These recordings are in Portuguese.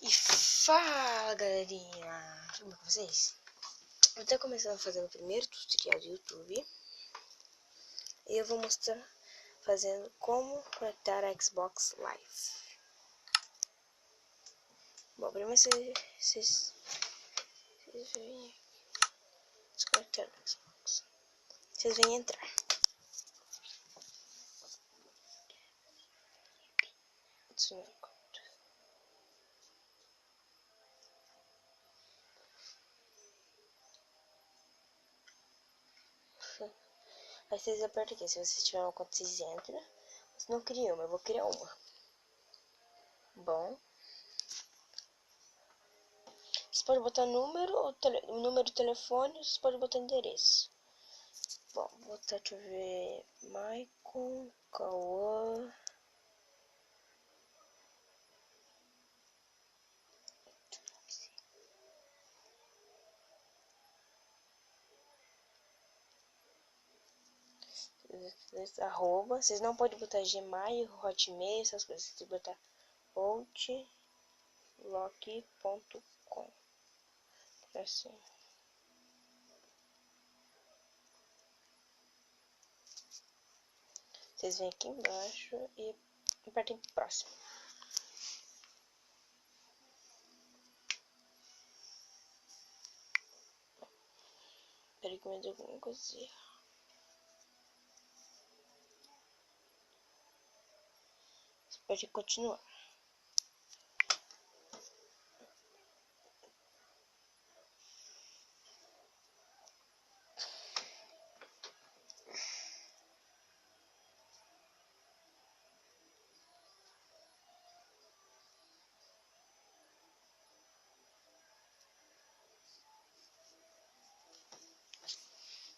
E fala, galerinha! Tudo bem com vocês? Eu tô começando a fazer o primeiro tutorial do YouTube. E eu vou mostrar fazendo como conectar a Xbox Live. Bom, primeiro vocês vêm desconectar o Xbox. Vocês vêm entrar. Aí vocês apertam aqui. Se vocês tiverem uma conta, vocês entram. Se não cria uma, eu vou criar uma. Bom. Você pode botar número, número do telefone, você pode botar endereço. Bom, vou botar, deixa eu ver, Maicon, Cauã. Arroba, vocês não podem botar Gmail, Hotmail, essas coisas, vocês têm que botar outlook.com. Assim. Vocês vêm aqui embaixo e apertem próximo. Peraí que me deu alguma coisinha. Você pode continuar.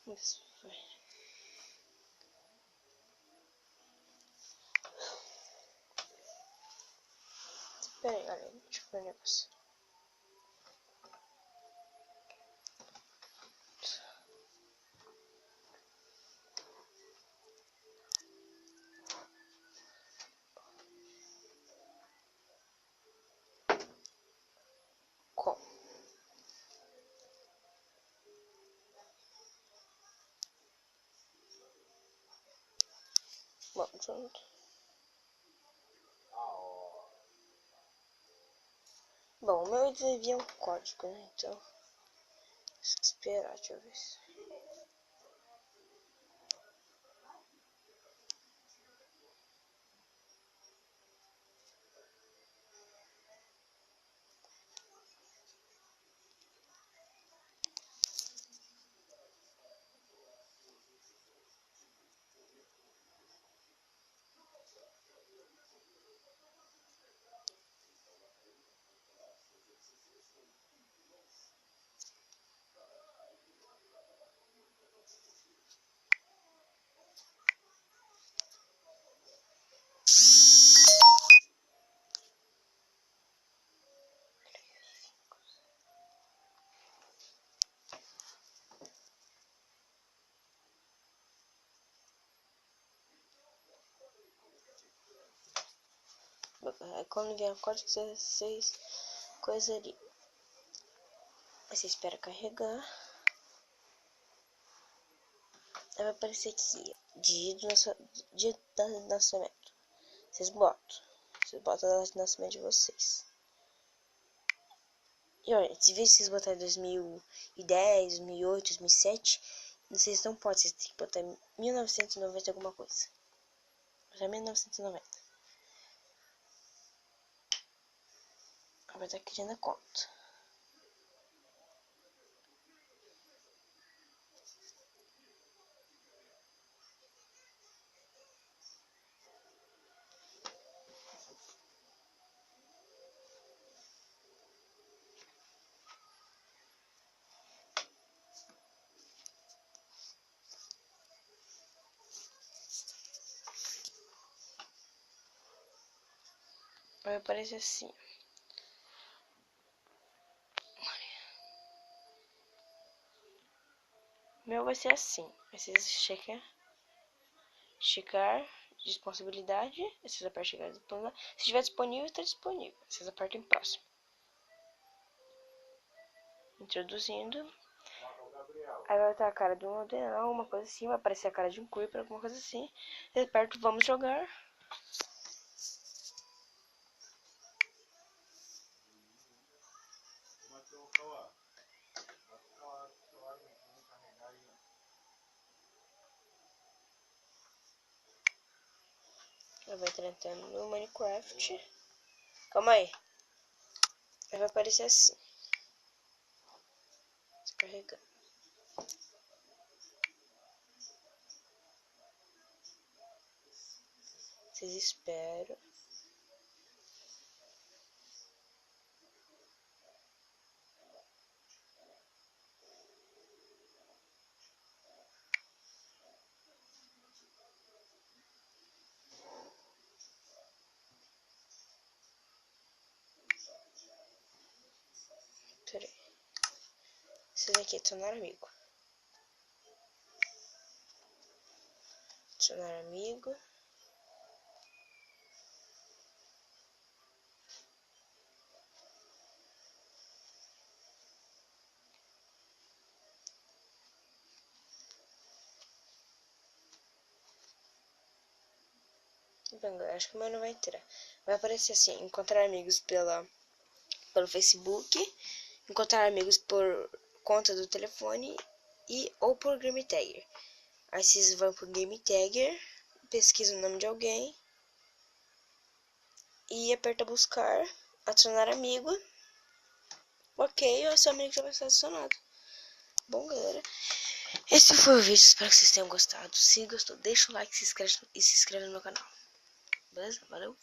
Isso foi. Espera aí, olha, deixa eu ver um negócio. Com. Bom, junto. Bom, o meu eles enviam um código, né? Então, acho que esperar, deixa eu ver. Quando vier o código, vocês coisa ali. Aí você espera carregar. Aí vai aparecer aqui, dia do nascimento. Vocês botam a data de nascimento de vocês. E olha, se vocês botarem 2010, 2008, 2007, vocês não podem, vocês têm que botar 1990 alguma coisa. Botar 1990. Vai estar criando a conta. Vai aparecer assim. O meu vai ser assim. Vocês checar disponibilidade. Vocês apertam checar disponibilidade. Se estiver disponível, está disponível. Vocês apertam em próximo. introduzindo. Aí vai estar a cara de um aldeão, alguma coisa assim, vai aparecer a cara de um creeper, alguma coisa assim. E perto, vamos jogar. Eu vou entrar entrando no Minecraft. Calma aí. Aí vai aparecer assim. Descarregando. Vocês esperam. Pera aí. Esse daqui é adicionar amigo. Adicionar amigo. Acho que o meu não vai entrar. Vai aparecer assim, encontrar amigos pelo Facebook, encontrar amigos por conta do telefone e ou por Game Tagger. Aí vocês vão pro Game Tagger, pesquisa o nome de alguém e aperta buscar, adicionar amigo. Ok, o seu amigo já vai ser adicionado. Bom, galera, esse foi o vídeo, espero que vocês tenham gostado. Se gostou, deixa o like, se inscreve no meu canal. Beleza? Valeu!